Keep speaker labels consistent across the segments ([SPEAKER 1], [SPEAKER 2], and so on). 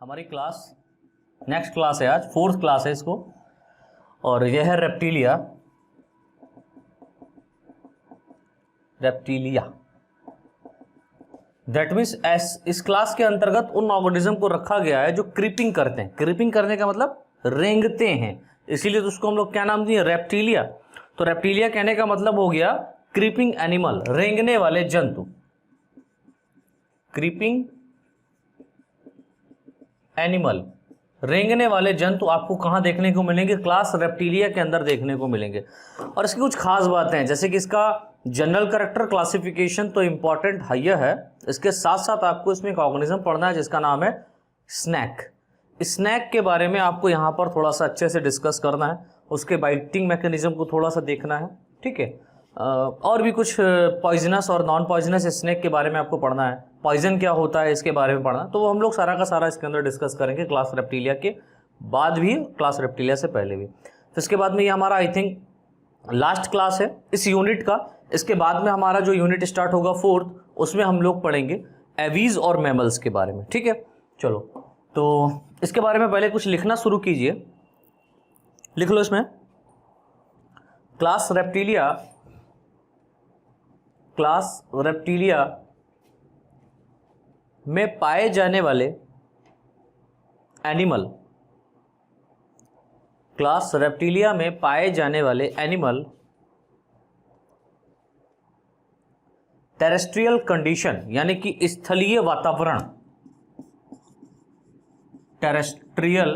[SPEAKER 1] हमारी class next class है, आज फोर्थ क्लास है इसको, और यह है रेप्टिलिया। दैट मीन्स इस क्लास के अंतर्गत उन ऑर्गेनिज्म को रखा गया है जो क्रीपिंग करते हैं। क्रीपिंग करने का मतलब रेंगते हैं, इसीलिए तो उसको हम लोग क्या नाम दिए, रेप्टिलिया। तो रेप्टिलिया कहने का मतलब हो गया क्रीपिंग एनिमल, रेंगने वाले जंतु। क्रीपिंग एनिमल, रेंगने वाले जंतु आपको कहां देखने को मिलेंगे, क्लास रेप्टिलिया के अंदर देखने को मिलेंगे। और इसकी कुछ खास बातें हैं, जैसे कि इसका जनरल कैरेक्टर क्लासिफिकेशन तो इंपॉर्टेंट है, इसके साथ साथ आपको इसमें एक ऑर्गेनिज्म पढ़ना है जिसका नाम है स्नेक। स्नेक के बारे में आपको यहां पर थोड़ा सा अच्छे से डिस्कस करना है, उसके बाइटिंग मैकेनिज्म को थोड़ा सा देखना है, ठीक है। और भी कुछ पॉइजनस और नॉन पॉइजनस स्नेक के बारे में आपको पढ़ना है, पॉइजन क्या होता है इसके बारे में पढ़ना, तो वो हम लोग सारा का सारा इसके अंदर डिस्कस करेंगे, क्लास रेप्टिलिया के बाद भी, क्लास रेप्टिलिया से पहले भी। तो इसके बाद में ये हमारा आई थिंक लास्ट क्लास है इस यूनिट का। इसके बाद में हमारा जो यूनिट स्टार्ट होगा फोर्थ, उसमें हम लोग पढ़ेंगे एवीज और मैमल्स के बारे में, ठीक है। चलो, तो इसके बारे में पहले कुछ लिखना शुरू कीजिए, लिख लो इसमें क्लास रेप्टिलिया में पाए जाने वाले एनिमल, क्लास रेप्टिलिया में पाए जाने वाले एनिमल टेरेस्ट्रियल कंडीशन यानी कि स्थलीय वातावरण, टेरेस्ट्रियल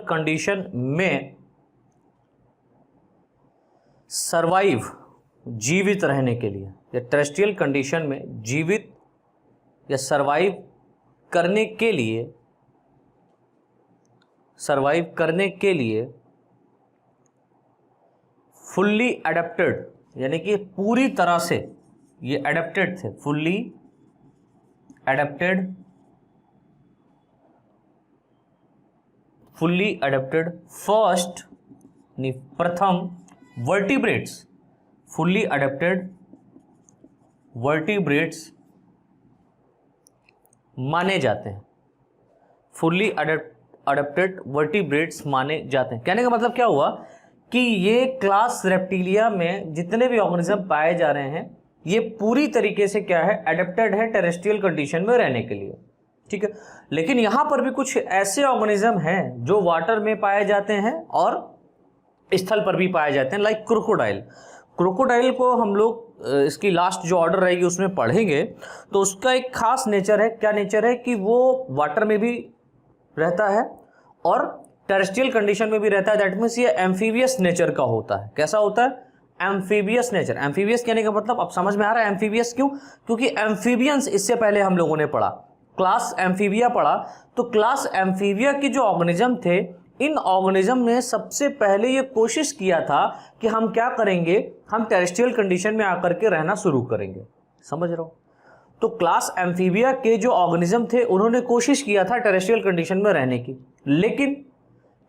[SPEAKER 1] कंडीशन में सरवाइव, जीवित रहने के लिए, या टेरेस्ट्रियल कंडीशन में जीवित या सरवाइव करने के लिए फुल्ली एडेप्टेड, यानी कि पूरी तरह से ये एडेप्टेड थे, फुल्ली एडेप्टेड प्रथम वर्टिब्रेट्स, फुल्ली एडेप्टेड वर्टिब्रेट्स माने जाते हैं, फुल्ली एडेप्टेड वर्टिब्रेट्स माने जाते हैं। कहने का मतलब क्या हुआ कि ये क्लास रेप्टिलिया में जितने भी ऑर्गेनिज्म पाए जा रहे हैं ये पूरी तरीके से क्या है, एडेप्टेड है टेरेस्ट्रियल कंडीशन में रहने के लिए, ठीक है। लेकिन यहां पर भी कुछ ऐसे ऑर्गेनिज्म हैं जो वाटर में पाए जाते हैं और स्थल पर भी पाए जाते हैं, लाइक क्रोकोडाइल को हम लोग इसकी लास्ट जो ऑर्डर रहेगी उसमें पढ़ेंगे। तो उसका एक खास नेचर है, क्या नेचर है कि वो वाटर में भी रहता है और टेरेस्ट्रियल कंडीशन में भी रहता है। दैट मीन्स ये एम्फीबियस नेचर का होता है। कैसा होता है, एम्फीबियस नेचर। एम्फीबियस कहने का मतलब अब समझ में आ रहा है एम्फीबियस क्यों, क्योंकि एम्फीबियंस इससे पहले हम लोगों ने पढ़ा, क्लास एम्फीबिया पढ़ा। तो क्लास एम्फीबिया की जो ऑर्गेनिज्म थे, इन ऑर्गेनिज्म ने सबसे पहले ये कोशिश किया था कि हम क्या करेंगे, हम टेरेस्ट्रियल कंडीशन में आकर के रहना शुरू करेंगे, समझ रहे हो। तो क्लास एम्फीबिया के जो ऑर्गेनिज्म थे उन्होंने कोशिश किया था टेरेस्ट्रियल कंडीशन में रहने की, लेकिन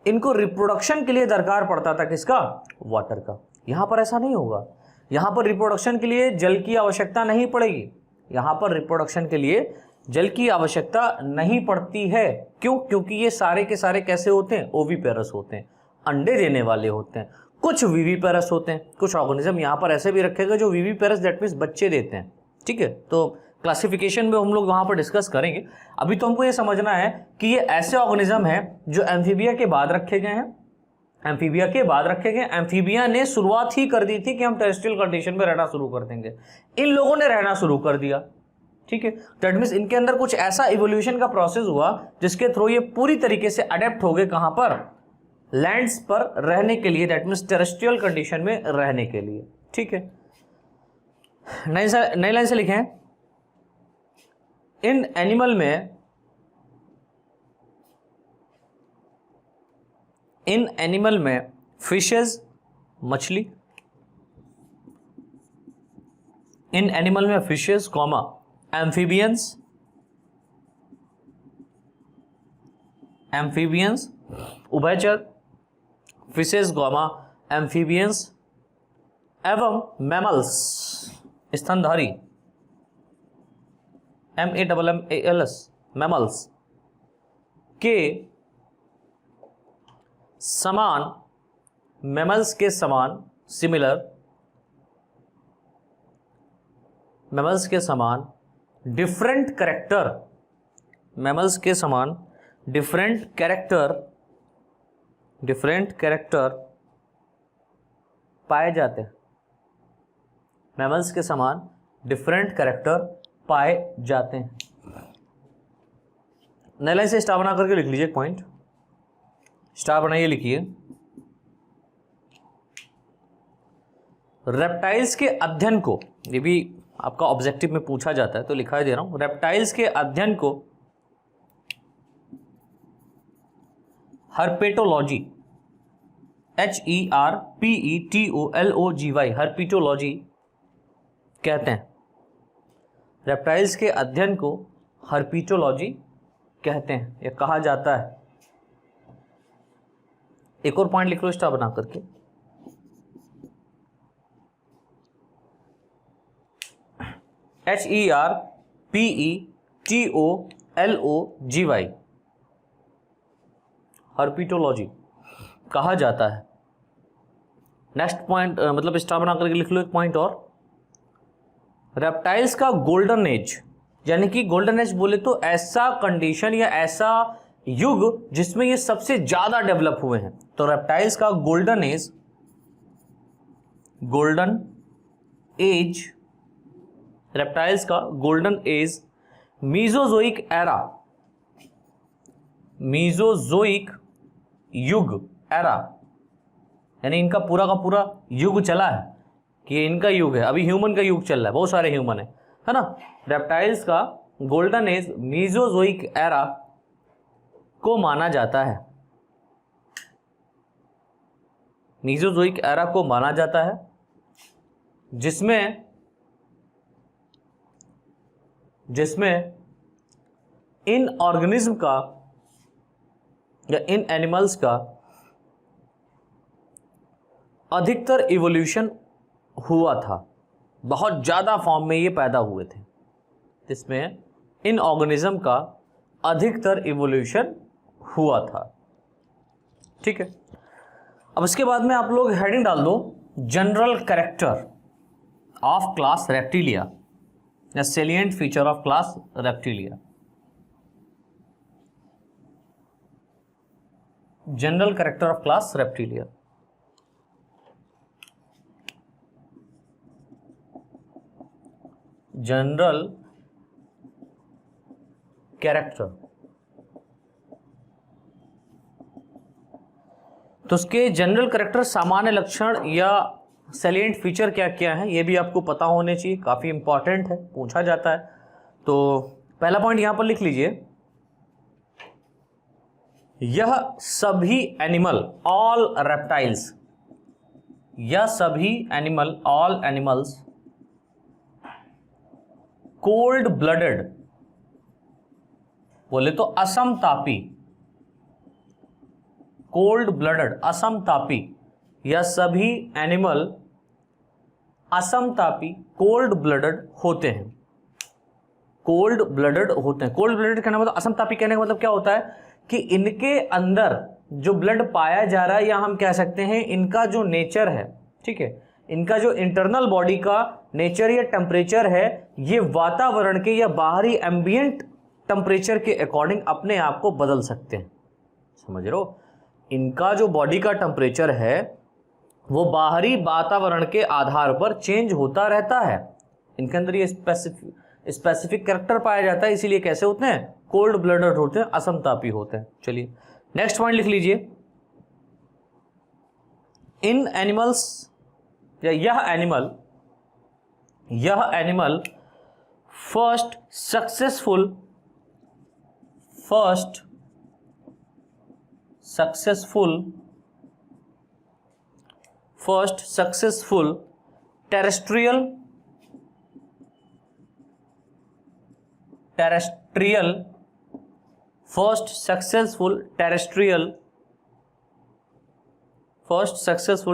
[SPEAKER 1] इनको रिप्रोडक्शन के लिए दरकार पड़ता था किसका, वाटर का। यहां पर ऐसा नहीं होगा, यहां पर रिप्रोडक्शन के लिए जल की आवश्यकता नहीं पड़ेगी, यहां पर रिप्रोडक्शन के लिए जल की आवश्यकता नहीं पड़ती है। क्यों, क्योंकि ये सारे के सारे कैसे होते हैं, ओविपेरस होते हैं, अंडे देने वाले होते हैं। कुछ विविपेरस होते हैं, कुछ ऑर्गेनिज्म यहां पर ऐसे भी रखेगा जो विविपेरस, दैट मीन्स बच्चे देते हैं, ठीक है। तो क्लासिफिकेशन में हम लोग वहां पर डिस्कस करेंगे। अभी तो हमको ये समझना है कि ये ऐसे ऑर्गेनिज्म हैं जो एम्फीबिया के बाद रखे गए हैं, एम्फीबिया ने शुरुआत ही कर दी थी कि हम टेरेस्ट्रियल कंडीशन में रहना शुरू कर देंगे, इन लोगों ने रहना शुरू कर दिया, ठीक है। दैट मीन्स इनके अंदर कुछ ऐसा इवोल्यूशन का प्रोसेस हुआ जिसके थ्रू ये पूरी तरीके से अडेप्ट हो गए, कहां पर, लैंड्स पर रहने के लिए, दैट मीन्स टेरेस्ट्रियल कंडीशन में रहने के लिए, ठीक है। नई लाइन से लिखें, इन एनिमल में फिशेज, मछली, इन एनिमल में फिशेज कॉमा एम्फीबियंस उभयचर, फिशेज कॉमा एम्फीबियंस एवं मैमल्स स्तनधारी, MAMMALS, मैमल्स के समान, मैमल्स के समान, सिमिलर, मैमल्स के समान डिफरेंट कैरेक्टर, मैमल्स के समान डिफरेंट कैरेक्टर पाए जाते हैं, मैमल्स के समान डिफरेंट कैरेक्टर पाए जाते हैं। नई लाइन से स्टार बना करके लिख लीजिए, एक पॉइंट स्टार बनाइए, लिखिए रेप्टाइल्स के अध्ययन को, ये भी आपका ऑब्जेक्टिव में पूछा जाता है तो लिखा दे रहा हूं, रेप्टाइल्स के अध्ययन को हर्पेटोलॉजी, HERPETOLOGY, हर्पिटोलॉजी कहते हैं। रेप्टाइल्स के अध्ययन को हर्पिटोलॉजी कहते हैं या कहा जाता है। एक और पॉइंट लिख लो स्टार बना करके, HERPETOLOGY, हर्पिटोलॉजी कहा जाता है। नेक्स्ट पॉइंट मतलब स्टार बना करके लिख लो एक पॉइंट और, रेप्टाइल्स का गोल्डन एज, यानी कि गोल्डन एज बोले तो ऐसा कंडीशन या ऐसा युग जिसमें ये सबसे ज्यादा डेवलप हुए हैं। तो रेप्टाइल्स का गोल्डन एज, रेप्टाइल्स का golden age Mesozoic era, Mesozoic युग, एरा यानी इनका पूरा का पूरा युग चला है कि ये इनका युग है। अभी ह्यूमन का युग चल रहा है, बहुत सारे ह्यूमन है ना। रेप्टाइल्स का गोल्डन एज मीजोजोइक एरा को माना जाता है, मीजोजोइक एरा को माना जाता है, जिसमें इन ऑर्गेनिज्म का या इन एनिमल्स का अधिकतर इवोल्यूशन हुआ था, बहुत ज़्यादा फॉर्म में ये पैदा हुए थे, जिसमें इन ऑर्गेनिज्म का अधिकतर इवोल्यूशन हुआ था। ठीक है, अब इसके बाद में आप लोग हेडिंग डाल दो general character of class reptilia या salient feature of class reptilia. General character of class reptilia, general character, तो उसके जनरल कैरेक्टर, सामान्य लक्षण या सैलिएंट फीचर क्या क्या है ये भी आपको पता होने चाहिए, काफी इंपॉर्टेंट है, पूछा जाता है। तो पहला पॉइंट यहां पर लिख लीजिए, यह सभी एनिमल, ऑल रेप्टाइल्स, यह सभी animal, all animals cold blooded, बोले तो असमतापी, कोल्ड ब्लडेड, असमतापी, यह सभी एनिमल असमतापी, कोल्ड ब्लडेड होते हैं, कोल्ड ब्लडेड होते हैं। कोल्ड ब्लडेड कहने का मतलब, असमतापी कहने का मतलब क्या होता है कि इनके अंदर जो ब्लड पाया जा रहा है, या हम कह सकते हैं इनका जो नेचर है, ठीक है, इनका जो इंटरनल बॉडी का नेचर या टेम्परेचर है, ये वातावरण के या बाहरी एम्बिएंट टेम्परेचर के अकॉर्डिंग अपने आप को बदल सकते हैं। समझ रहे हो, इनका जो बॉडी का टेम्परेचर है वो बाहरी वातावरण के आधार पर चेंज होता रहता है, इनके अंदर ये स्पेसिफिक कैरेक्टर पाया जाता है, इसीलिए कैसे होते हैं, कोल्ड ब्लडेड होते हैं, असमतापी होते हैं। चलिए नेक्स्ट पॉइंट लिख लीजिए, इन एनिमल्स या यह animal first successful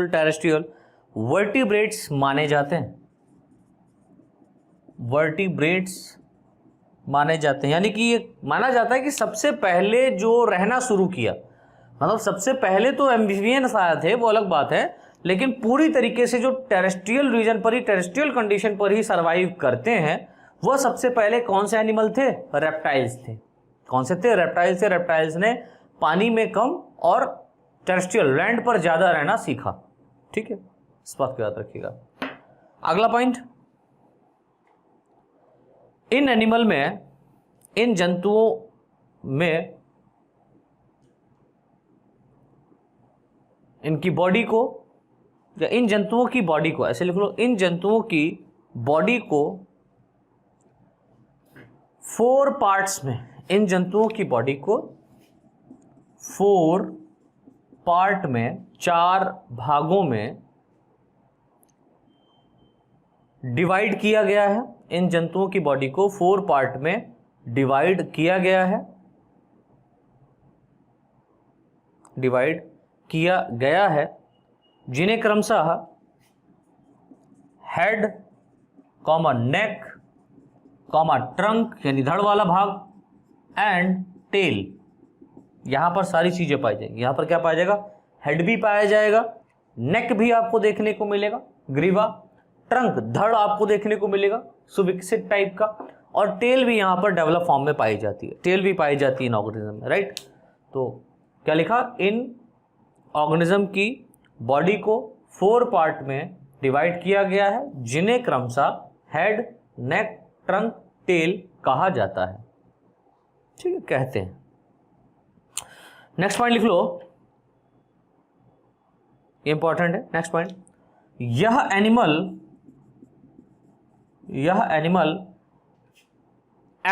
[SPEAKER 1] terrestrial vertebrates माने जाते हैं, वर्टिब्रेट्स माने जाते हैं, यानी कि ये माना जाता है कि सबसे पहले जो रहना शुरू किया, मतलब सबसे पहले तो एम्फीबियंस आए थे, वो अलग बात है, लेकिन पूरी तरीके से जो टेरेस्ट्रियल रीजन पर ही, टेरेस्ट्रियल कंडीशन पर ही सर्वाइव करते हैं, वह सबसे पहले कौन से एनिमल थे? रेप्टाइल्स थे। कौन से थे? रेप्टाइल्स थे। रेप्टाइल्स ने पानी में कम और टेरेस्ट्रियल लैंड पर ज्यादा रहना सीखा। ठीक है, इस बात को याद रखिएगा। अगला पॉइंट, इन एनिमल में, इन जंतुओं में इनकी बॉडी को, या इन जंतुओं की बॉडी को, ऐसे लिख लो, इन जंतुओं की बॉडी को 4 पार्ट्स में, इन जंतुओं की बॉडी को 4 पार्ट में, 4 भागों में डिवाइड किया गया है। इन जंतुओं की बॉडी को 4 पार्ट में डिवाइड किया गया है, डिवाइड किया गया है, जिन्हें क्रमशः हेड, नेक, ट्रंक यानी धड़ वाला भाग, एंड टेल, यहां पर सारी चीजें पाई जाएंगी। यहां पर क्या पाया जाएगा? हेड भी पाया जाएगा, नेक भी आपको देखने को मिलेगा, ग्रीवा, ट्रंक धड़ आपको देखने को मिलेगा सुविकसित टाइप का, और टेल भी यहां पर डेवलप फॉर्म में पाई जाती है, टेल भी पाई जाती है इन ऑर्गेनिज्म में, राइट। तो क्या लिखा? इन ऑर्गेनिज्म की बॉडी को 4 पार्ट में डिवाइड किया गया है, जिन्हें क्रमशः हेड, नेक, ट्रंक, टेल कहा जाता है। ठीक है, कहते हैं। नेक्स्ट पॉइंट लिख लो, इंपॉर्टेंट है नेक्स्ट पॉइंट। यह एनिमल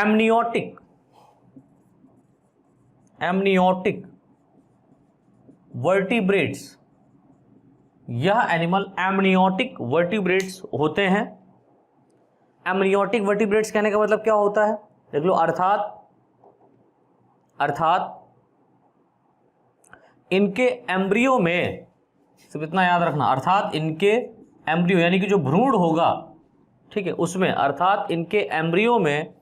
[SPEAKER 1] एमनियोटिक वर्टिब्रेट्स, यह एनिमल एमनियोटिक वर्टिब्रेट्स होते हैं। एमनियोटिक वर्टिब्रेट्स कहने का मतलब क्या होता है? देख लो, अर्थात इनके एम्ब्रियो में, सिर्फ इतना याद रखना, अर्थात इनके एम्ब्रियो यानी कि जो भ्रूण होगा, ठीक है, उसमें, अर्थात इनके एम्ब्रियो में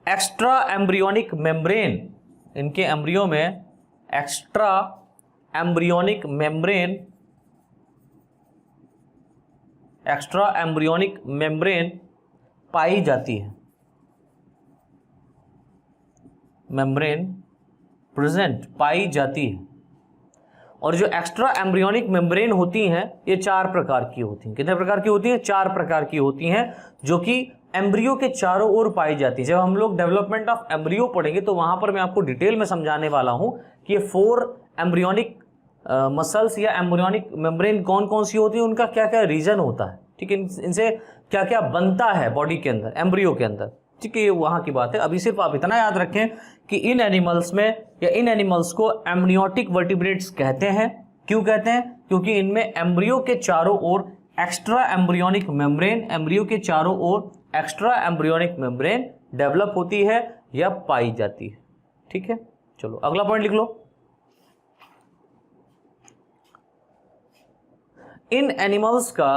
[SPEAKER 1] एक्स्ट्रा एम्ब्रियोनिक मेम्ब्रेन, इनके एम्ब्रियो में एक्स्ट्रा एम्ब्रियोनिक मेम्ब्रेन पाई जाती है, मेम्ब्रेन प्रेजेंट पाई जाती है। और जो एक्स्ट्रा एम्ब्रियोनिक मेम्ब्रेन होती हैं, ये 4 प्रकार की होती हैं। कितने प्रकार की होती हैं? 4 प्रकार की होती हैं, जो कि एम्ब्रियो के चारों ओर पाई जाती है। जब हम लोग डेवलपमेंट ऑफ एम्ब्रियो पढ़ेंगे तो वहां पर मैं आपको डिटेल में समझाने वाला हूं कि ये 4 एम्ब्रियोनिक मसल्स या एम्ब्रियोनिक मेम्ब्रेन कौन कौन सी होती है, उनका क्या क्या रीजन होता है, ठीक है, इनसे क्या क्या बनता है बॉडी के अंदर, एम्ब्रियो के अंदर, ठीक है, ये वहां की बात है। अभी सिर्फ आप इतना याद रखें कि इन एनिमल्स में, या इन एनिमल्स को एमनियोटिक वर्टिब्रेट्स कहते हैं। क्यों कहते हैं? क्योंकि इनमें एम्ब्रियो के चारों ओर एक्स्ट्रा एम्ब्रियोनिक मेम्ब्रेन, एम्ब्रियो के चारों ओर एक्स्ट्रा एम्ब्रियोनिक मेम्ब्रेन डेवलप होती है या पाई जाती है। ठीक है, चलो अगला पॉइंट लिख लो। इन एनिमल्स का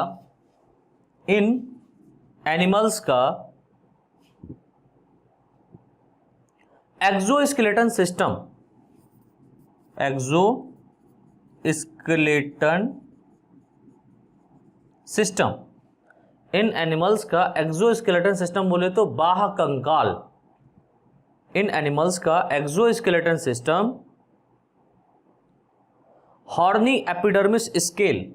[SPEAKER 1] एक्सोस्केलेटन सिस्टम, इन एनिमल्स का एक्सोस्केलेटन सिस्टम बोले तो बाह्य कंकाल, इन एनिमल्स का exoskeleton system horny epidermis scale,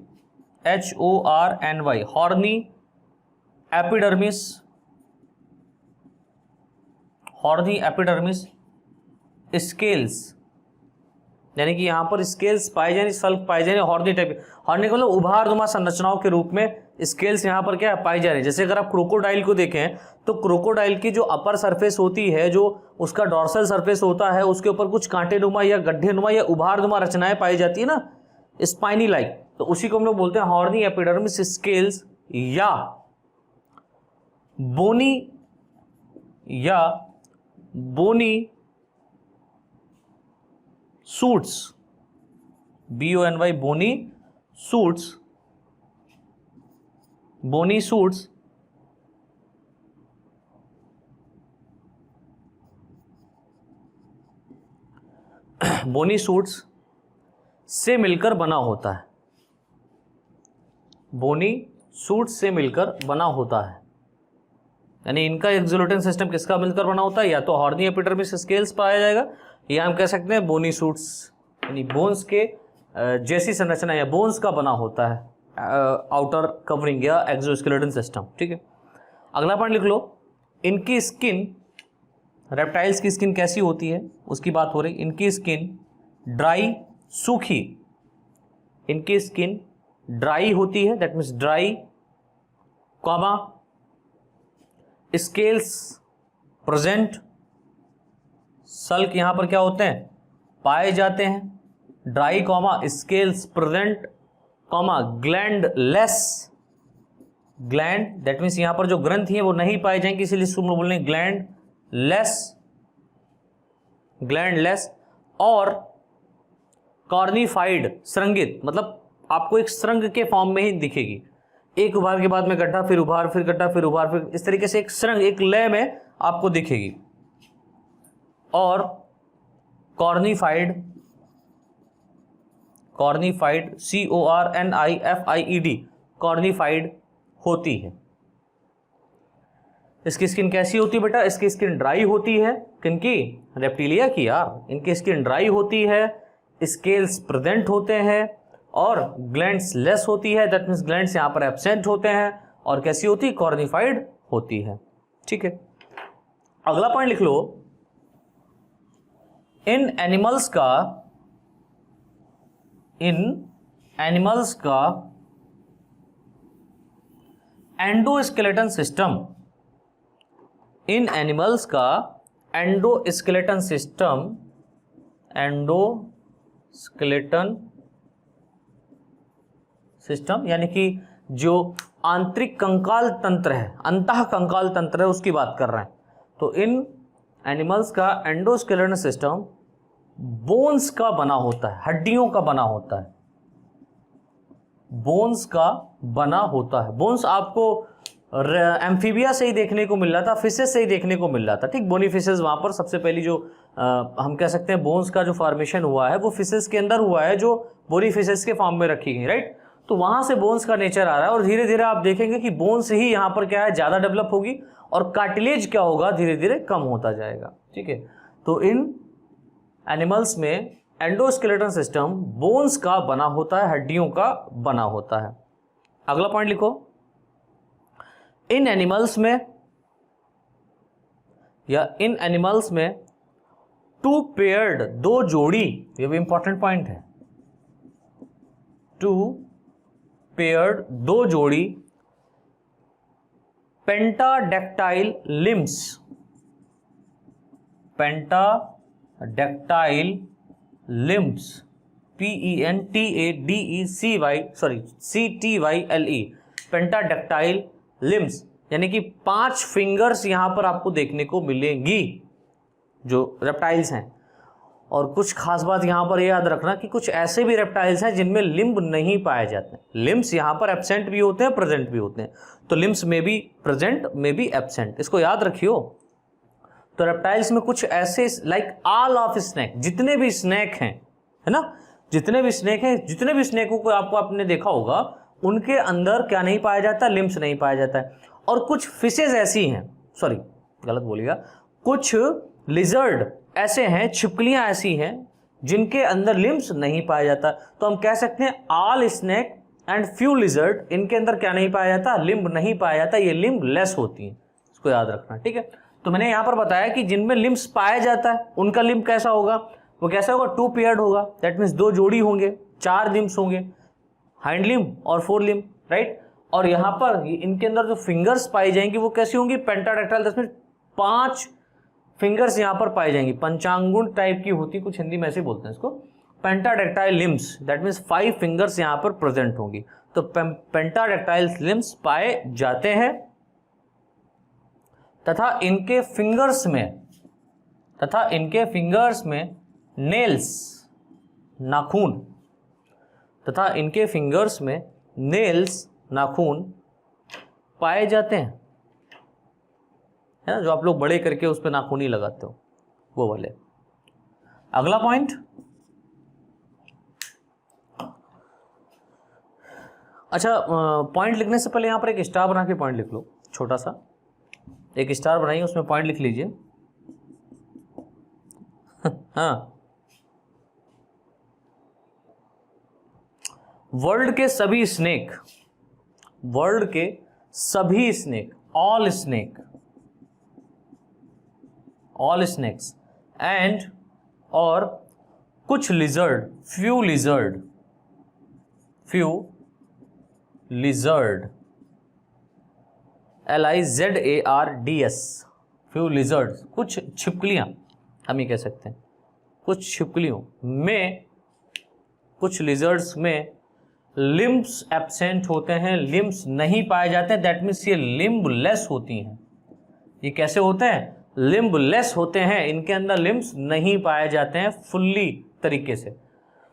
[SPEAKER 1] HORNY, horny epidermis scales, यानी कि यहां पर स्केल्स पाए जाने, सल्क पाए जाने, हॉर्नी टाइप, हॉर्नी का मतलब उभारनुमा संरचनाओं के रूप में स्केल्स यहां पर क्या पाई जा रही है। जैसे अगर आप क्रोकोडाइल को देखें तो क्रोकोडाइल की जो अपर सरफेस होती है, जो उसका डॉर्सल सरफेस होता है, उसके ऊपर कुछ कांटेनुमा या गड्ढेनुमा या उभारनुमा रचनाएं पाई जाती है ना, स्पाइनी लाइक, तो उसी को हम लोग बोलते हैं हॉर्नी एपिडर्मिस स्केल्स या बोनी सूट्स, BONY, बोनी सूट्स बोनी सूट्स से मिलकर बना होता है। बोनी सूट से मिलकर बना होता है, यानी इनका एक्सोस्केलेटन सिस्टम किसका मिलकर बना होता है? या तो हॉर्नी एपिडर्मिस स्केल्स पाया जाएगा, या हम कह सकते हैं बोनी सूट्स, यानी बोन्स के जैसी संरचना या बोन्स का बना होता है आउटर कवरिंग या एक्सोस्केलेटन सिस्टम। ठीक है, अगला पॉइंट लिख लो, इनकी स्किन, रेप्टाइल्स की स्किन कैसी होती है उसकी बात हो रही। इनकी स्किन ड्राई, सूखी, इनकी स्किन ड्राई होती है, that means dry, comma, scales present, सल्क यहां पर क्या होते हैं? पाए जाते हैं। Dry comma scales present comma glandless, gland that means यहां पर जो ग्रंथि है वो नहीं पाए जाएंगे, इसीलिए इसको बोल रहे हैं ग्लैंड लेस, ग्लैंड लेस। और कॉर्निफाइड, श्रृंगित, मतलब आपको एक श्रृंग के फॉर्म में ही दिखेगी, एक उभार के बाद में गड्ढा, फिर उभार, फिर गड्ढा, फिर उभार, फिर इस तरीके से एक श्रृंग, एक लय में आपको दिखेगी। और कॉर्निफाइड, कॉर्निफाइड CORNIFIED, कॉर्निफाइड होती है। इसकी स्किन कैसी होती है बेटा? इसकी स्किन ड्राई होती है, किनकी? रेप्टिलिया की यार। इनकी स्किन ड्राई होती है, स्केल्स प्रेजेंट होते हैं और ग्लैंड्स लेस होती है, दैट मीन्स ग्लैंड्स यहां पर एब्सेंट होते हैं। और कैसी होती है? कॉर्निफाइड होती है। ठीक है, अगला पॉइंट लिख लो, इन एनिमल्स का एंडोस्केलेटन सिस्टम, इन एनिमल्स का एंडोस्केलेटन सिस्टम, एंडोस्केलेटन सिस्टम यानी कि जो आंतरिक कंकाल तंत्र है, अंतः कंकाल तंत्र है, उसकी बात कर रहे हैं। तो इन एनिमल्स का एंडोस्केलेटन सिस्टम बोन्स का बना होता है, हड्डियों का बना होता है, बोन्स का बना होता है। बोन्स आपको एम्फीबिया से ही देखने को मिल रहा था, फिशेस से ही देखने को मिल रहा था। ठीक, बोनी फिशेस वहां पर सबसे पहली जो हम कह सकते हैं बोन्स का जो फॉर्मेशन हुआ है वो फिशेस के अंदर हुआ है, जो बोनी फिशेस के फॉर्म में रखी गई, राइट। तो वहां से बोन्स का नेचर आ रहा है और धीरे धीरे आप देखेंगे कि बोन्स ही यहाँ पर क्या है, ज्यादा डेवलप होगी और कार्टिलेज क्या होगा, धीरे धीरे कम होता जाएगा। ठीक है, तो इन एनिमल्स में एंडोस्केलेटन सिस्टम बोन्स का बना होता है, हड्डियों का बना होता है। अगला पॉइंट लिखो, इन एनिमल्स में टू पेयर्ड, दो जोड़ी, ये भी इंपॉर्टेंट पॉइंट है, टू पेयर्ड, दो जोड़ी pentadactyl limbs, pentadactyl limbs, CTYLE, pentadactyl limbs, यानी कि 5 फिंगर्स यहां पर आपको देखने को मिलेंगी जो रेप्टाइल्स हैं। और कुछ खास बात यहां पर याद रखना कि कुछ ऐसे भी रेप्टाइल्स हैं जिनमें लिम्ब नहीं पाए जाते। लिम्स यहां पर एब्सेंट भी होते हैं, प्रेजेंट भी होते हैं। तो लिम्स में भी प्रेजेंट, में भी एब्सेंट, इसको याद रखियो। तो रेप्टाइल्स में कुछ ऐसे, लाइक ऑल ऑफ स्नेक, जितने भी स्नेक हैं, है ना, जितने भी स्नेक हैं, जितने भी स्नेकों को आपने देखा होगा, उनके अंदर क्या नहीं पाया जाता? लिम्स नहीं पाया जाता है। और कुछ फिशेज ऐसी हैं, सॉरी गलत बोलिएगा, कुछ लिजर्ड ऐसे हैं, छिपकलियां ऐसी हैं जिनके अंदर लिम्स नहीं पाया जाता। तो हम कह सकते हैं all snake and few lizard, इनके अंदर क्या नहीं पाया जाता? लिम्ब नहीं पाया जाता, ये लिम्ब लेस होती हैं, इसको याद रखना। ठीक है, तो मैंने यहां पर बताया कि जिनमें लिम्स पाया जाता है उनका लिम्ब कैसा होगा, वो कैसा होगा? टू पेयर्ड होगा, दैट मीन्स दो जोड़ी होंगे, 4 लिम्स होंगे, हाइंड लिम्ब और 4 लिम्ब, राइट। और यहां पर इनके अंदर जो फिंगर्स पाई जाएंगी वो कैसी होंगी? पेंटाडेक्टाइल, दैट मीन्स 5 फिंगर्स यहां पर पाई जाएंगी, पंचांगुल टाइप की होती, कुछ हिंदी में ऐसे बोलते हैं इसको, pentadactyl limbs, that means 5 fingers यहां पर प्रेजेंट होंगी। तो पेंटाडेक्टाइल लिम्स पाए जाते हैं तथा इनके फिंगर्स में नेल्स, नाखून, तथा इनके फिंगर्स में नेल्स, नाखून पाए जाते हैं, है ना, जो आप लोग बड़े करके उस पर नाखून ही लगाते हो, वो वाले। अगला पॉइंट, अच्छा, पॉइंट लिखने से पहले यहाँ पर एक स्टार बना के पॉइंट लिख लो, छोटा सा एक स्टार बनाइए, उसमें पॉइंट लिख लीजिए। हाँ, वर्ल्ड के सभी स्नेक, वर्ल्ड के सभी snake, all snake, all snakes and और कुछ lizard, few lizard, few lizard, LIZARDS, few lizard, कुछ छिपकलियां हम ये कह सकते हैं, कुछ छिपकलियों में, कुछ लिजर्ड्स में लिम्ब्स एब्सेंट होते हैं, लिम्ब्स नहीं पाए जाते हैं, दैट मीन्स ये लिम्बलेस होती हैं। ये कैसे होते हैं? लिम्बलेस होते हैं, इनके अंदर लिम्ब्स नहीं पाए जाते हैं फुल्ली तरीके से।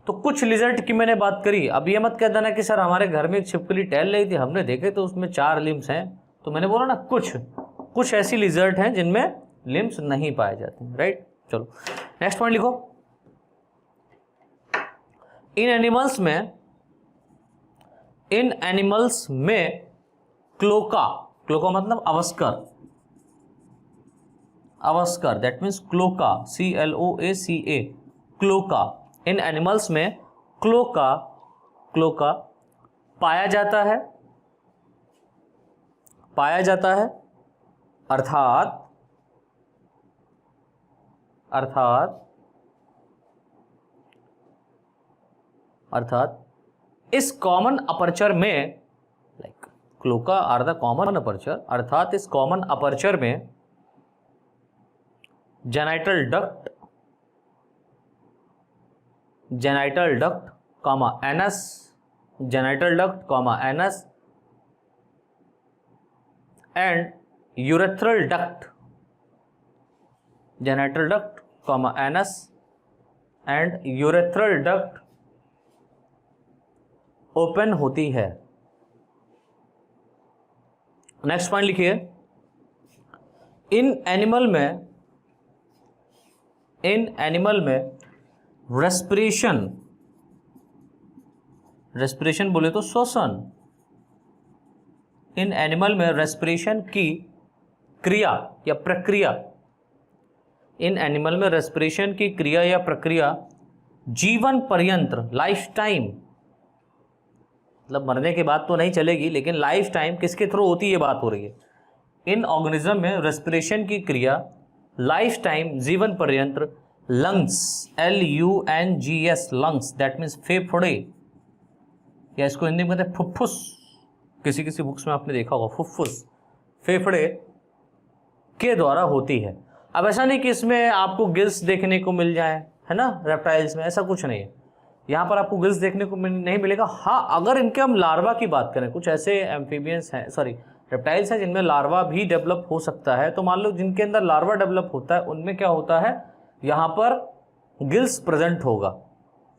[SPEAKER 1] तो कुछ लिजर्ड की मैंने बात करी। अब ये मत कह देना कि सर हमारे घर में एक छिपकली टहल रही थी, हमने देखे तो उसमें 4 लिम्ब्स हैं, तो मैंने बोला ना कुछ ऐसी लिजर्ड हैं जिनमें लिम्ब्स नहीं पाए जाते हैं, राइट। चलो नेक्स्ट पॉइंट लिखो। इन एनिमल्स में क्लोका, क्लोका मतलब अवस्कर, that means cloaca, CLOACA, cloaca. इन एनिमल्स में क्लोका पाया जाता है, अर्थात इस कॉमन अपर्चर में, like cloaca are the common aperture, अर्थात इस कॉमन अपर्चर में genital duct, anus and urethral duct, genital duct, anus and urethral duct open होती है। नेक्स्ट पॉइंट लिखिए। इन एनिमल में रेस्पिरेशन बोले तो श्वसन, इन एनिमल में रेस्पिरेशन की क्रिया या प्रक्रिया, इन एनिमल में रेस्पिरेशन की क्रिया या प्रक्रिया जीवन पर्यंत, लाइफ टाइम, मतलब मरने के बाद तो नहीं चलेगी, लेकिन लाइफ टाइम किसके थ्रू होती है, ये बात हो रही है। इन ऑर्गेनिज्म में रेस्पिरेशन की क्रिया लाइफ टाइम, जीवन पर्यंत, lungs, LUNGS, lungs, that means फेफड़े, या इसको हिंदी में कहते हैं फुफ्फुस, किसी बुक्स में आपने देखा होगा फुफ्फुस, फेफड़े के द्वारा होती है। अब ऐसा नहीं कि इसमें आपको गिल्स देखने को मिल जाए, है ना, रेप्टाइल्स में ऐसा कुछ नहीं है, यहाँ पर आपको गिल्स देखने को नहीं मिलेगा। हाँ, अगर इनके हम लार्वा की बात करें, कुछ ऐसे एम्फीबियंस हैं, रेप्टाइल्स हैं जिनमें लार्वा भी डेवलप हो सकता है, तो मान लो जिनके अंदर लार्वा डेवलप होता है उनमें क्या होता है, यहाँ पर गिल्स प्रेजेंट होगा,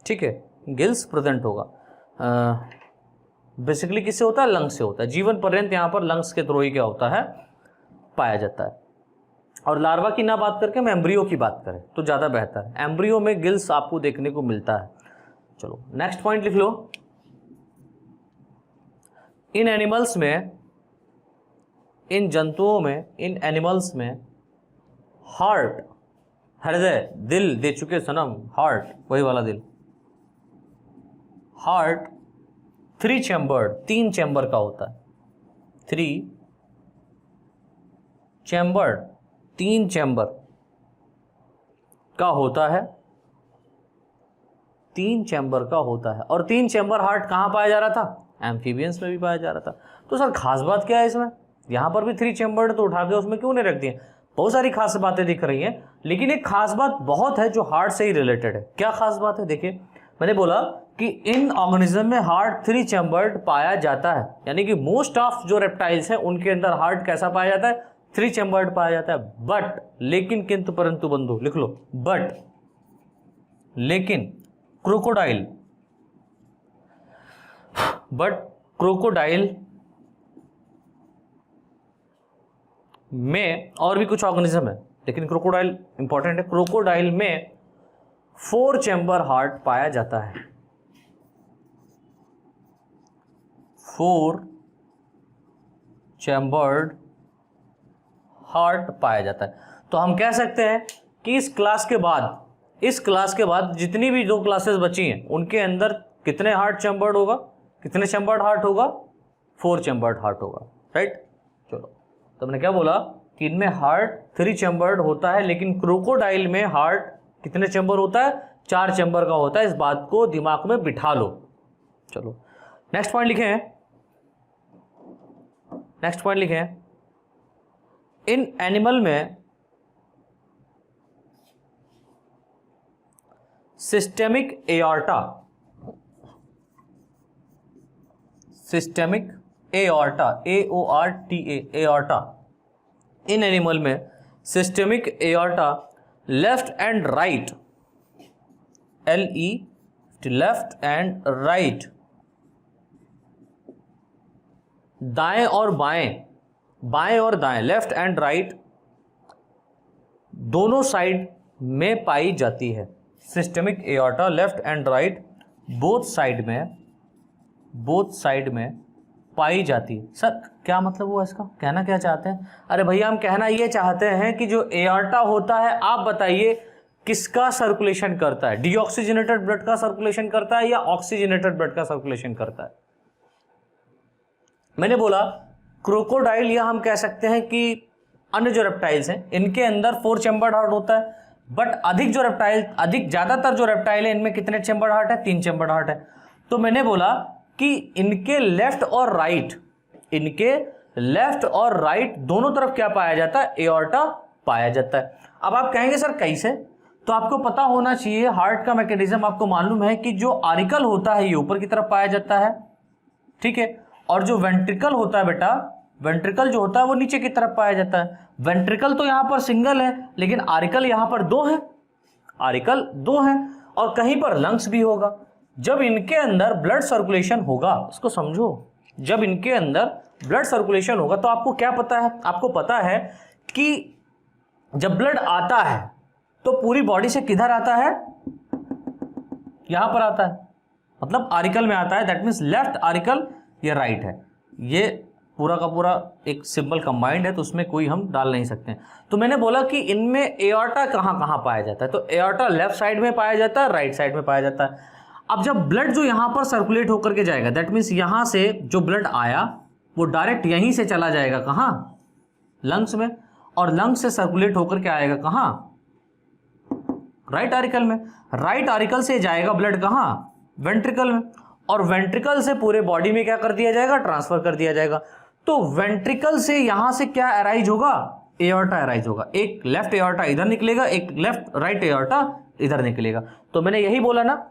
[SPEAKER 1] ठीक है, गिल्स प्रेजेंट होगा। बेसिकली किससे होता है? लंग्स से होता है। जीवन पर्यंत यहाँ पर लंग्स के थ्रू ही क्या होता है, पाया जाता है। और लार्वा की ना बात करके हम एम्ब्रियो की बात करें तो ज़्यादा बेहतर है। एम्ब्रियो में गिल्स आपको देखने को मिलता है। चलो नेक्स्ट पॉइंट लिख लो। इन एनिमल्स में, इन जंतुओं में, इन एनिमल्स में हार्ट, हृदय, दिल दे चुके सनम, हार्ट वही वाला दिल, हार्ट 3 चैम्बर्ड, 3 चैम्बर का होता है, 3 चैम्बर्ड, 3 चैम्बर का होता है, 3 चैम्बर का होता है। और 3 चैम्बर हार्ट कहाँ पाया जा रहा था? एम्फीबियंस में भी पाया जा रहा था। तो सर खास बात क्या है इसमें? यहाँ पर भी 3 चैम्बर तो उठा के उसमें क्यों नहीं रख दिए? बहुत सारी खास बातें दिख रही हैं, लेकिन एक खास बात बहुत है जो हार्ट से ही रिलेटेड है। क्या खास बात है? देखिए, मैंने बोला कि इन ऑर्गेनिज्म में हार्ट 3 चैम्बर्ड पाया जाता है, यानी कि मोस्ट ऑफ जो रेप्टाइल्स हैं उनके अंदर हार्ट कैसा पाया जाता है? 3 चैम्बर्ड पाया जाता है। बट, लेकिन, किंतु, परंतु, बंधु लिख लो। बट, लेकिन क्रोकोडाइल, क्रोकोडाइल में और भी कुछ ऑर्गेनिज्म है, लेकिन क्रोकोडाइल इंपॉर्टेंट है। क्रोकोडाइल में 4 चैम्बर हार्ट पाया जाता है। 4 चैम्बर्ड हार्ट पाया जाता है। तो हम कह सकते हैं कि इस क्लास के बाद जितनी भी 2 क्लासेस बची हैं उनके अंदर कितने हार्ट चैम्बर्ड होगा, कितने चैम्बर्ड हार्ट होगा, 4 चैम्बर्ड हार्ट होगा, राइट। चलो, तो मैंने क्या बोला कि इनमें हार्ट 3 चैम्बर्ड होता है, लेकिन क्रोकोडाइल में हार्ट कितने चैम्बर होता है, 4 चैम्बर का होता है। इस बात को दिमाग में बिठा लो। चलो नेक्स्ट पॉइंट लिखें। इन एनिमल में सिस्टेमिक एऑर्टा, एऑर्टा, इन एनिमल में systemic aorta left and right, left and right, दाएं और दाएं, लेफ्ट एंड राइट दोनों साइड में पाई जाती है। Systemic aorta left and right both side में पाई जाती है। सर क्या मतलब हुआ इसका, कहना क्या चाहते हैं? अरे भैया हम कहना ये चाहते हैं कि जो एऑर्टा होता है, आप बताइए किसका सर्कुलेशन करता है, डीऑक्सीजनेटेड ब्लड का सर्कुलेशन करता है या ऑक्सीजनेटेड ब्लड का सर्कुलेशन करता है? मैंने बोला क्रोकोडाइल, या हम कह सकते हैं कि अन्य जो रेप्टाइल्स हैं इनके अंदर 4 चैम्बर्ड हार्ट होता है, बट ज्यादातर जो रेप्टाइल है इनमें कितने चैम्बर्ड हार्ट है, 3 चैम्बर्ड हार्ट है। तो मैंने बोला कि इनके लेफ्ट और राइट दोनों तरफ क्या पाया जाता है, एऑर्टा पाया जाता है। अब आप कहेंगे सर कैसे, तो आपको पता होना चाहिए हार्ट का मैकेनिज्म। आपको मालूम है कि जो आरिकल होता है ये ऊपर की तरफ पाया जाता है, ठीक है, और जो वेंट्रिकल होता है बेटा, वेंट्रिकल जो होता है वो नीचे की तरफ पाया जाता है। वेंट्रिकल तो यहां पर सिंगल है, लेकिन आरिकल यहां पर 2 है, और कहीं पर लंग्स भी होगा। जब इनके अंदर ब्लड सर्कुलेशन होगा, इसको समझो, जब इनके अंदर ब्लड सर्कुलेशन होगा तो आपको क्या पता है, आपको पता है कि जब ब्लड आता है तो पूरी बॉडी से किधर आता है, यहां पर आता है, मतलब आरिकल में आता है। दैट मीन्स लेफ्ट आरिकल या राइट है। ये पूरा का पूरा एक सिंबल कंबाइंड है, तो उसमें कोई हम डाल नहीं सकते। तो मैंने बोला कि इनमें एऑर्टा कहां पाया जाता है, तो एऑर्टा लेफ्ट साइड में पाया जाता है, राइट साइड में पाया जाता है। अब जब ब्लड जो यहां पर सर्कुलेट होकर के जाएगा, दैट मीन्स यहां से जो ब्लड आया वो डायरेक्ट यहीं से चला जाएगा कहां, लंग्स में, और लंग्स से सर्कुलेट होकर के आएगा कहां, राइट आरिकल में। राइट आरिकल से जाएगा ब्लड कहां, वेंट्रिकल में, और वेंट्रिकल से पूरे बॉडी में क्या कर दिया जाएगा, ट्रांसफर कर दिया जाएगा। तो वेंट्रिकल से यहां से क्या अराइज होगा, एऑर्टा अराइज होगा। एक लेफ्ट एऑर्टा इधर निकलेगा, एक लेफ्ट राइट एऑर्टा इधर निकलेगा। तो मैंने यही बोला ना,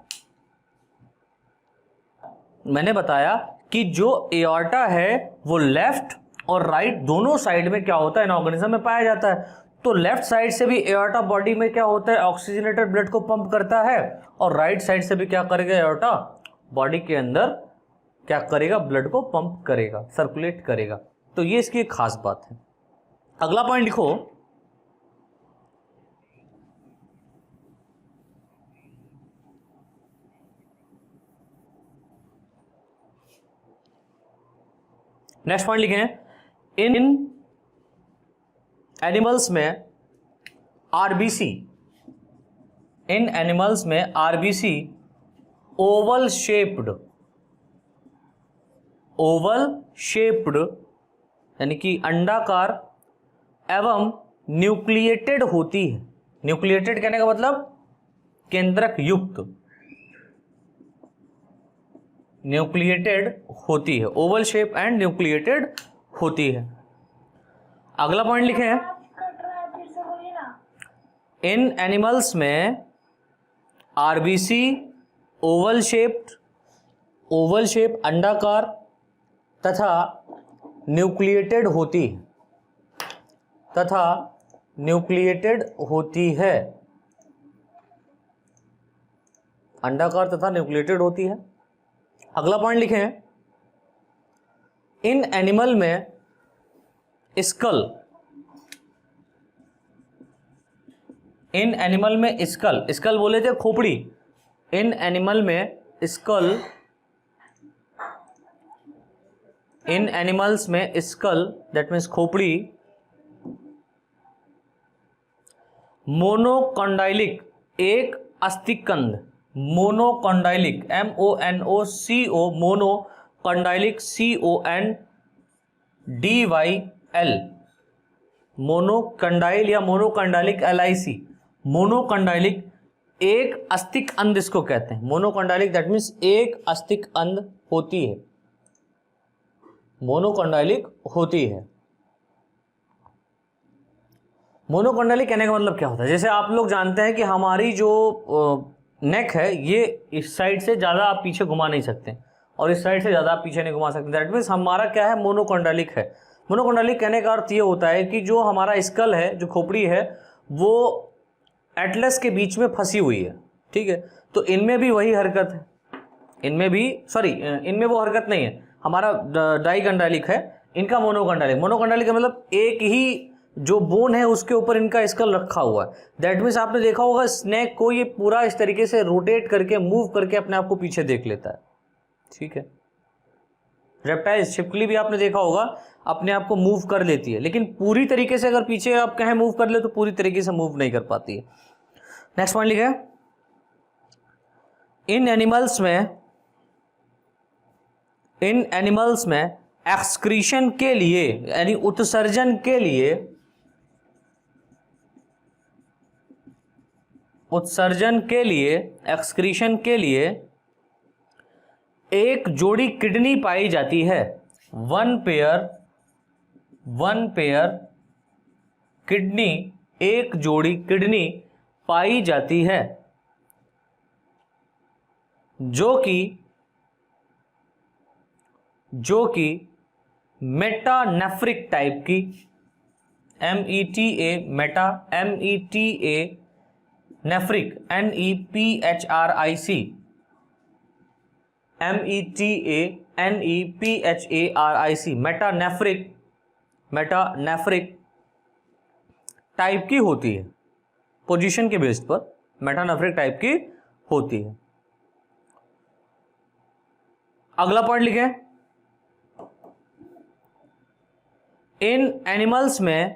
[SPEAKER 1] मैंने बताया कि जो एऑर्टा है वो लेफ्ट और राइट दोनों साइड में क्या होता है, इन ऑर्गेनिज्म में पाया जाता है। तो लेफ्ट साइड से भी एऑर्टा बॉडी में क्या होता है, ऑक्सीजनेटेड ब्लड को पंप करता है, और राइट साइड से भी क्या करेगा, एऑर्टा बॉडी के अंदर क्या करेगा, ब्लड को पंप करेगा, सर्कुलेट करेगा। तो ये इसकी एक खास बात है। अगला पॉइंट लिखो, नेक्स्ट पॉइंट लिखे हैं, इन एनिमल्स में आरबीसी, इन एनिमल्स में आरबीसी ओवल शेप्ड यानी कि अंडाकार एवं न्यूक्लिएटेड होती है। न्यूक्लिएटेड कहने का मतलब केंद्रक युक्त, न्यूक्लिएटेड होती है, ओवल शेप एंड न्यूक्लिएटेड होती है। अगला पॉइंट लिखे हैं, इन एनिमल्स में आरबीसी ओवल शेप अंडाकार तथा न्यूक्लिएटेड होती है, अंडाकार तथा न्यूक्लिएटेड होती है। अगला पॉइंट लिखे हैं, इन एनिमल में स्कल, इन एनिमल में स्कल बोले थे खोपड़ी, इन एनिमल में स्कल इन एनिमल्स में स्कल दैट मीन्स खोपड़ी, मोनोकॉन्डाइलिक एक अस्थिकंद, मोनोकॉन्डाइलिक MONOCO, मोनोकॉन्डाइलिक CONDYL, मोनोकॉन्डाइल या मोनोकॉन्डाइलिक LIC, मोनोकॉन्डाइलिक एक अस्थिक अंध इसको कहते हैं। मोनोकॉन्डाइलिक दैट मीन्स एक अस्थिक अंध होती है, मोनोकॉन्डाइलिक होती है। मोनोकॉन्डाइलिक कहने का मतलब क्या होता है, जैसे आप लोग जानते हैं कि हमारी जो नेक है ये इस साइड से ज़्यादा आप पीछे घुमा नहीं सकते और इस साइड से ज़्यादा आप पीछे नहीं घुमा सकते। दैट मीन्स हमारा क्या है, मोनोकॉन्डाइलिक है। मोनोकॉन्डाइलिक कहने का अर्थ ये होता है कि जो हमारा स्कल है, जो खोपड़ी है, वो एटलस के बीच में फंसी हुई है, ठीक है। तो इनमें भी वही हरकत है, इनमें भी इनमें वो हरकत नहीं है, हमारा डाइकॉन्डाइलिक है, इनका मोनोकॉन्डाइलिक। मोनोकॉन्डाइलिक का मतलब एक ही जो बोन है उसके ऊपर इनका स्कल रखा हुआ है। दैट मीन्स आपने देखा होगा स्नेक को ये पूरा इस तरीके से रोटेट करके मूव करके अपने आप को पीछे देख लेता है, ठीक है। रेप्टाइल्स, छिपकली भी आपने देखा होगा अपने आप को मूव कर लेती है, लेकिन पूरी तरीके से अगर पीछे आप कहें मूव कर ले तो पूरी तरीके से मूव नहीं कर पाती है। नेक्स्ट पॉइंट लिखा है, इन एनिमल्स में एक्सक्रीशन के लिए यानी उत्सर्जन के लिए, एक्सक्रीशन के लिए एक जोड़ी किडनी पाई जाती है। वन पेयर किडनी, एक जोड़ी किडनी पाई जाती है जो कि मेटानेफ्रिक टाइप की, META Meta, META nephric NEPHARIC, metanephric type की होती है। पोजीशन के बेस पर मेटानेफ्रिक टाइप की होती है। अगला पॉइंट लिखें, इन एनिमल्स में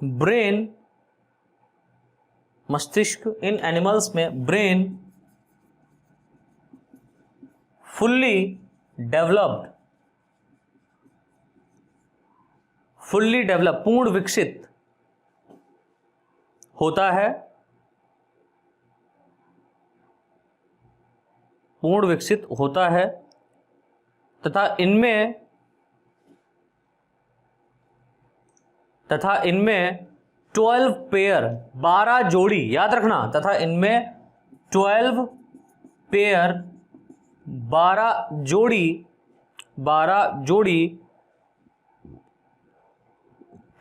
[SPEAKER 1] ब्रेन, मस्तिष्क, इन एनिमल्स में ब्रेन फुल्ली डेवलप्ड, पूर्ण विकसित होता है, तथा इनमें 12 पेयर, 12 जोड़ी, याद रखना, तथा इनमें 12 पेयर, 12 जोड़ी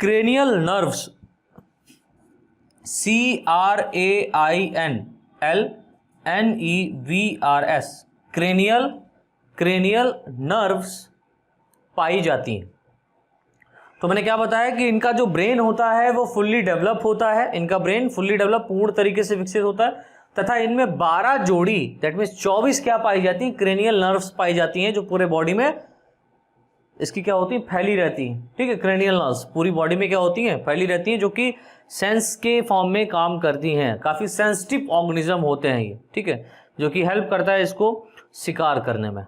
[SPEAKER 1] cranial nerves, CRAINLNEVRS, cranial nerves पाई जाती हैं। तो मैंने क्या बताया कि इनका जो ब्रेन होता है वो फुल्ली डेवलप होता है, इनका ब्रेन फुल्ली डेवलप, पूर्ण तरीके से विकसित होता है, तथा इनमें 12 जोड़ी दैट मीन्स 24 क्या पाई जाती हैं, क्रेनियल नर्व्स पाई जाती हैं, जो पूरे बॉडी में इसकी क्या होती है, फैली रहती हैं, ठीक है। क्रेनियल नर्व्स पूरी बॉडी में क्या होती हैं, फैली रहती हैं, जो कि सेंस के फॉर्म में काम करती हैं। काफ़ी सेंसिटिव ऑर्गेनिज्म होते हैं ये, ठीक है, जो कि हेल्प करता है इसको शिकार करने में।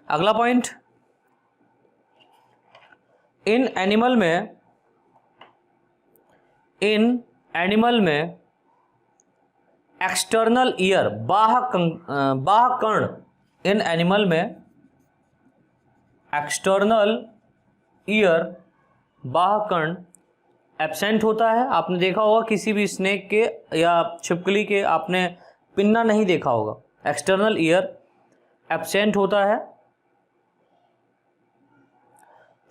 [SPEAKER 1] अगला पॉइंट, इन एनिमल में एक्सटर्नल ईयर, बाह्य कर्ण, इन एनिमल में एक्सटर्नल ईयर, बाह्य कर्ण एब्सेंट होता है। आपने देखा होगा किसी भी स्नेक के या छिपकली के आपने पिन्ना नहीं देखा होगा, एक्सटर्नल ईयर एब्सेंट होता है,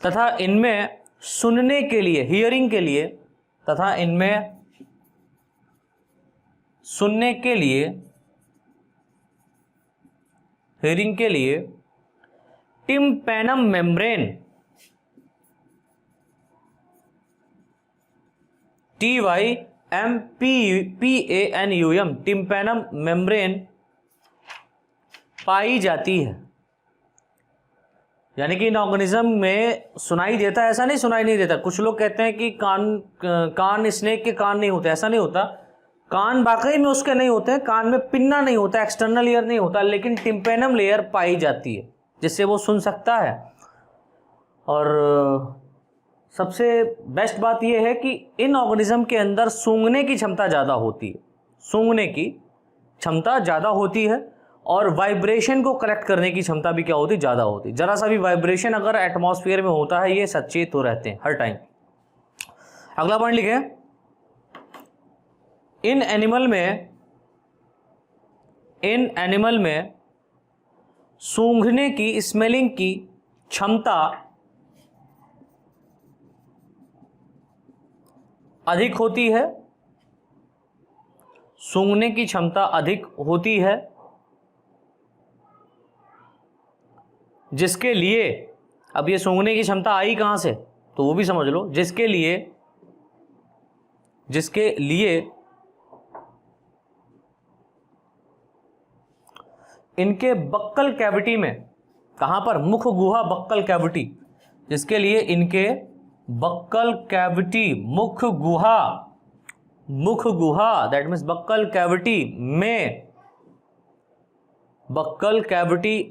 [SPEAKER 1] तथा इनमें सुनने के लिए, हियरिंग के लिए, तथा इनमें सुनने के लिए, हियरिंग के लिए tympanum membrane, TYMPANUM, tympanum membrane पाई जाती है। यानी कि इन ऑर्गेनिज्म में सुनाई देता है, ऐसा नहीं सुनाई नहीं देता। कुछ लोग कहते हैं कि कान स्नेक के कान नहीं होते, ऐसा नहीं होता। कान वाकई में उसके नहीं होते हैं, कान में पिन्ना नहीं होता, एक्सटर्नल ईयर नहीं होता, लेकिन टिम्पैनम लेयर पाई जाती है जिससे वो सुन सकता है। और सबसे बेस्ट बात यह है कि इन ऑर्गेनिज्म के अंदर सूंघने की क्षमता ज़्यादा होती है, सूंघने की क्षमता ज़्यादा होती है, और वाइब्रेशन को कलेक्ट करने की क्षमता भी क्या होती है, ज़्यादा होती है। जरा सा भी वाइब्रेशन अगर एटमॉस्फेयर में होता है, ये सचेत हो रहते हैं हर टाइम। अगला पॉइंट लिखे, इन एनिमल में सूंघने की, स्मेलिंग की क्षमता अधिक होती है, सूंघने की क्षमता अधिक होती है, जिसके लिए, अब ये सूंघने की क्षमता आई कहां से तो वो भी समझ लो, जिसके लिए इनके बक्कल कैविटी में, कहां पर, मुख गुहा बक्कल कैविटी, जिसके लिए इनके बक्कल कैविटी, मुख गुहा दैट मीन्स बक्कल कैविटी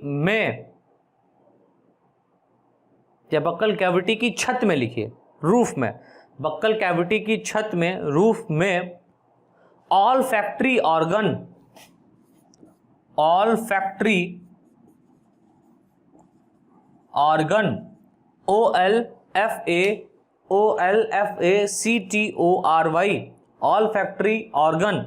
[SPEAKER 1] में या बक्कल कैविटी की छत में लिखिए, रूफ में, बक्कल कैविटी की छत में, रूफ में all factory organ OLFACTORY, all factory organ,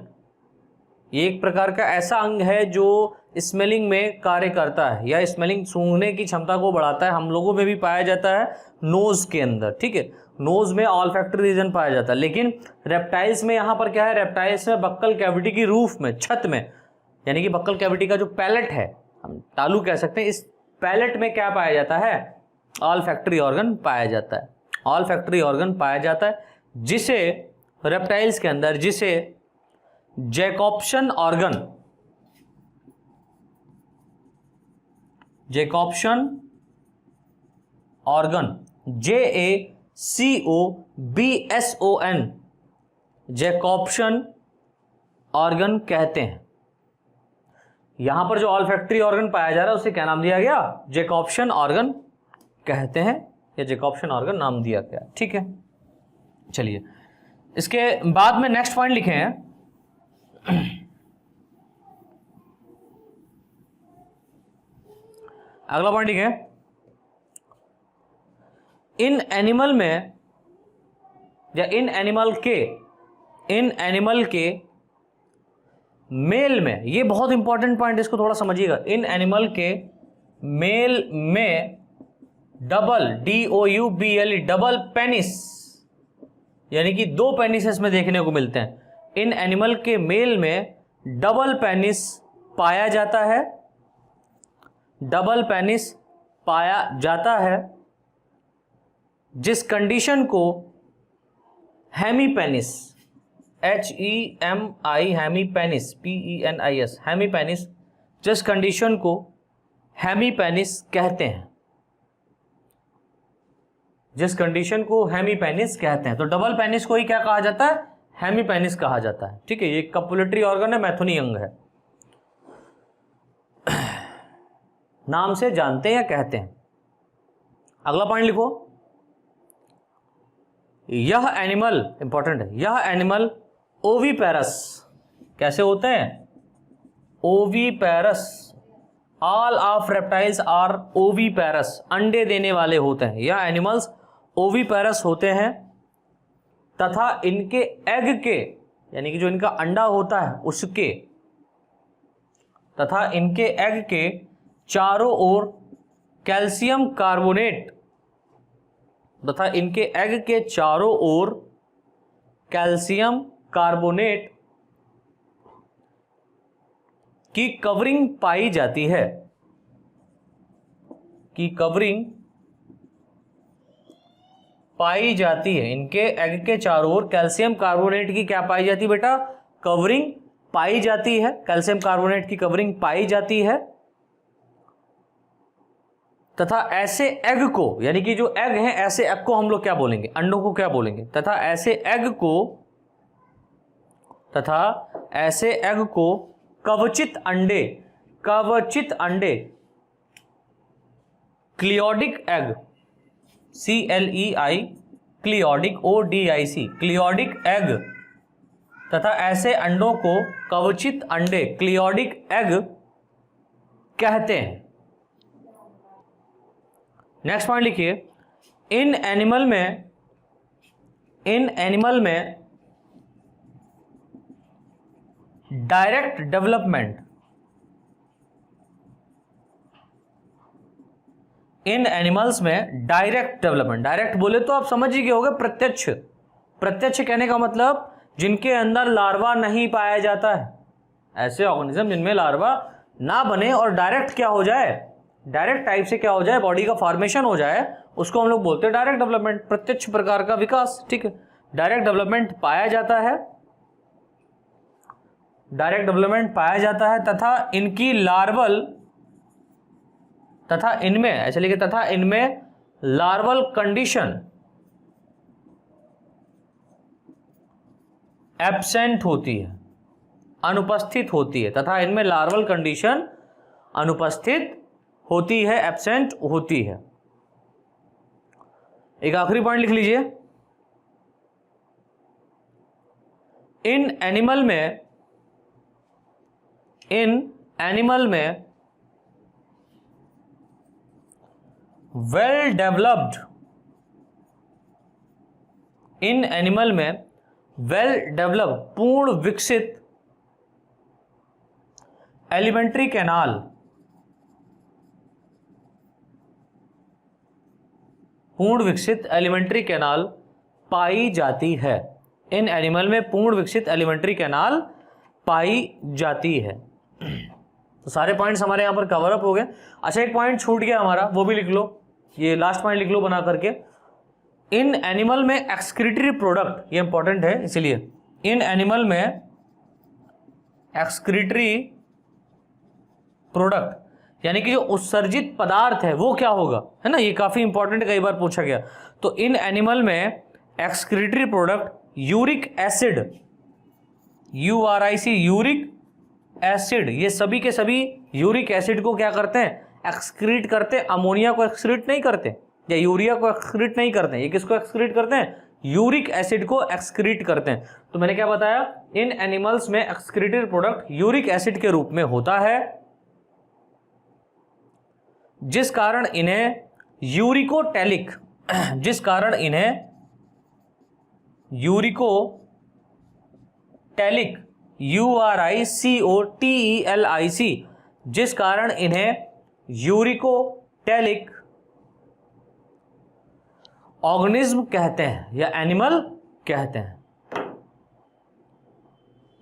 [SPEAKER 1] ये एक प्रकार का ऐसा अंग है जो स्मेलिंग में कार्य करता है या स्मेलिंग, सूंघने की क्षमता को बढ़ाता है। हम लोगों में भी पाया जाता है नोज के अंदर, ठीक है, नोज में ऑल फैक्ट्री रीजन पाया जाता है। लेकिन रेप्टाइल्स में यहाँ पर क्या है, रेप्टाइल्स में बक्कल कैविटी की रूफ में, छत में, यानी कि बक्कल कैविटी का जो पैलेट है, हम तालू कह सकते हैं, इस पैलेट में क्या पाया जाता है, ऑल फैक्ट्री ऑर्गन पाया जाता है, ऑल फैक्ट्री ऑर्गन पाया जाता है, जिसे रेप्टाइल्स के अंदर, जिसे जैकॉब्सन ऑर्गन JACOBSON, जैकॉब्सन ऑर्गन कहते हैं। यहां पर जो ऑल फैक्ट्री ऑर्गन पाया जा रहा है उसे क्या नाम दिया गया, जैकॉब्सन ऑर्गन कहते हैं, या जैकॉब्सन ऑर्गन नाम दिया गया, ठीक है। चलिए, इसके बाद में नेक्स्ट पॉइंट लिखे हैं, अगला पॉइंट लिखे, इन एनिमल में या इन एनिमल के मेल में, ये बहुत इंपॉर्टेंट पॉइंट, इसको थोड़ा समझिएगा, इन एनिमल के मेल में डबल DOUBLE डबल पेनिस, यानी कि दो पेनिसेस में देखने को मिलते हैं। इन एनिमल के मेल में डबल पेनिस पाया जाता है, डबल पेनिस पाया जाता है, जिस कंडीशन को हेमीपेनिस, HEMI, हेमीपेनिस, PENIS, हेमीपेनिस, जिस कंडीशन को हेमीपेनिस कहते हैं, जिस कंडीशन को हेमीपेनिस कहते हैं। तो डबल पेनिस को ही क्या कहा जाता है, हेमीपेनिस कहा जाता है, ठीक है। ये कपुलेटरी ऑर्गन है, मैथुनी अंग है, नाम से जानते हैं या कहते हैं। अगला पॉइंट लिखो, यह एनिमल, इंपॉर्टेंट है, यह एनिमल ओवीपेरस, कैसे होते हैं, oviparous, all of reptiles are oviparous, अंडे देने वाले होते हैं। यह एनिमल्स ओवीपेरस होते हैं तथा इनके एग के, यानी कि जो इनका अंडा होता है उसके, तथा इनके एग के चारों ओर कैल्शियम कार्बोनेट, तथा इनके एग के चारों ओर कैल्शियम कार्बोनेट की कवरिंग पाई जाती है, की कवरिंग पाई जाती है, इनके एग के चारों ओर कैल्शियम कार्बोनेट की क्या पाई जाती है बेटा, कवरिंग पाई जाती है, कैल्शियम कार्बोनेट की कवरिंग पाई जाती है। तथा ऐसे एग को, यानी कि जो एग है, ऐसे एग को हम लोग क्या बोलेंगे, अंडों को क्या बोलेंगे, तथा ऐसे एग को कवचित अंडे क्लियोडिक एग, CLEI क्लियोडिक ODIC क्लियोडिक एग, तथा ऐसे अंडों को कवचित अंडे क्लियोडिक एग कहते हैं। नेक्स्ट पॉइंट लिखिए, इन एनिमल में डायरेक्ट डेवलपमेंट, इन एनिमल्स में डायरेक्ट डेवलपमेंट, डायरेक्ट बोले तो आप समझ ही गए होंगे, प्रत्यक्ष कहने का मतलब जिनके अंदर लार्वा नहीं पाया जाता है, ऐसे ऑर्गेनिज्म जिनमें लार्वा ना बने और डायरेक्ट क्या हो जाए, डायरेक्ट टाइप से क्या हो जाए, बॉडी का फॉर्मेशन हो जाए, उसको हम लोग बोलते हैं डायरेक्ट डेवलपमेंट, प्रत्यक्ष प्रकार का विकास। ठीक है, डायरेक्ट डेवलपमेंट पाया जाता है, डायरेक्ट डेवलपमेंट पाया जाता है तथा इनकी लार्वल, तथा इनमें ऐसे लिखे, तथा इनमें लार्वल कंडीशन एब्सेंट होती है, अनुपस्थित होती है, तथा इनमें लार्वल कंडीशन अनुपस्थित होती है, एब्सेंट होती है। एक आखिरी पॉइंट लिख लीजिए, इन एनिमल में वेल डेवलप्ड, इन एनिमल में वेल डेवलप्ड पूर्ण विकसित एलिमेंट्री कैनाल, पूर्ण विकसित एलिमेंट्री कैनाल पाई जाती है, इन एनिमल में पूर्ण विकसित एलिमेंट्री कैनाल पाई जाती है। तो सारे पॉइंट्स हमारे यहां पर कवर अप हो गए। अच्छा, एक पॉइंट छूट गया हमारा, वो भी लिख लो, ये लास्ट पॉइंट लिख लो बना करके, इन एनिमल में एक्सक्रीटरी प्रोडक्ट, ये इंपॉर्टेंट है इसलिए, इन एनिमल में एक्सक्रीटरी प्रोडक्ट यानी कि जो उत्सर्जित पदार्थ है वो क्या होगा, है ना, ये काफी इंपॉर्टेंट, कई बार पूछा गया। तो इन एनिमल में excretory product uric acid, URIC uric acid, ये सभी के सभी यूरिक एसिड को क्या करते हैं, एक्सक्रीट करते हैं, अमोनिया को एक्सक्रीट नहीं करते या यूरिया को एक्सक्रीट नहीं करते हैं, ये किसको एक्सक्रीट करते हैं, यूरिक एसिड को एक्सक्रीट करते हैं। तो मैंने क्या बताया, इन एनिमल्स में एक्सक्रीटेड प्रोडक्ट यूरिक एसिड के रूप में होता है, जिस कारण इन्हें यूरिकोटेलिक, जिस कारण इन्हें यूरिकोटेलिक, URICOTELIC, जिस कारण इन्हें यूरिकोटेलिक ऑर्गेनिज्म कहते हैं या एनिमल कहते हैं,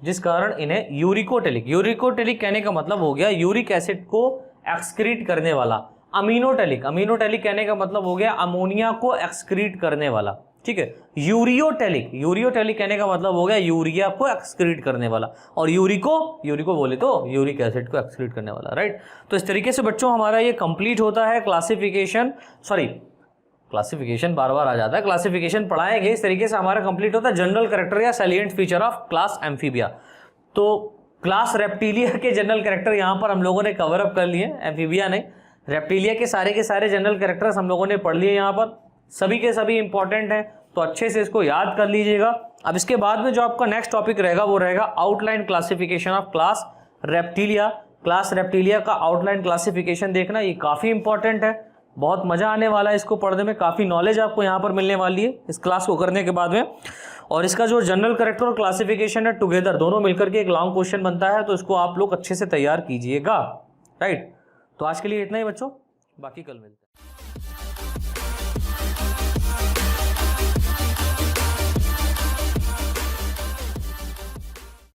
[SPEAKER 1] जिस कारण इन्हें यूरिकोटेलिक, यूरिकोटेलिक कहने का मतलब हो गया यूरिक एसिड को एक्सक्रीट करने वाला, अमीनोटेलिक, अमीनोटेलिक कहने का मतलब हो गया अमोनिया को एक्सक्रीट करने वाला, ठीक है। यूरियोटेलिक, यूरियोटेलिक कहने का मतलब हो गया यूरिया को एक्सक्रीट करने वाला, और यूरिको बोले तो यूरिक एसिड को एक्सक्रीट करने वाला, राइट। तो इस तरीके से बच्चों हमारा ये कंप्लीट होता है क्लासिफिकेशन बार बार आ जाता है, क्लासिफिकेशन पढ़ाएंगे, इस तरीके से हमारा कंप्लीट होता है जनरल कैरेक्टर या salient feature of class amphibia. तो क्लास रेप्टिलिया के जनरल कैरेक्टर यहाँ पर हम लोगों ने कवर अप कर लिए, एम्फीबिया ने, रेप्टिलिया के सारे जनरल कैरेक्टर्स हम लोगों ने पढ़ लिए, यहाँ पर सभी के सभी इंपॉर्टेंट हैं, तो अच्छे से इसको याद कर लीजिएगा। अब इसके बाद में जो आपका नेक्स्ट टॉपिक रहेगा वो रहेगा outline classification of class reptilia. Class reptilia का आउटलाइन क्लासिफिकेशन देखना, ये काफ़ी इंपॉर्टेंट है, बहुत मजा आने वाला है इसको पढ़ने में, काफ़ी नॉलेज आपको यहाँ पर मिलने वाली है इस क्लास को करने के बाद में। और इसका जो जनरल कैरेक्टर और क्लासिफिकेशन है टुगेदर, दोनों मिलकर के एक लॉन्ग क्वेश्चन बनता है, तो इसको आप लोग अच्छे से तैयार कीजिएगा, राइट। तो आज के लिए इतना ही बच्चों, बाकी कल मिलते हैं।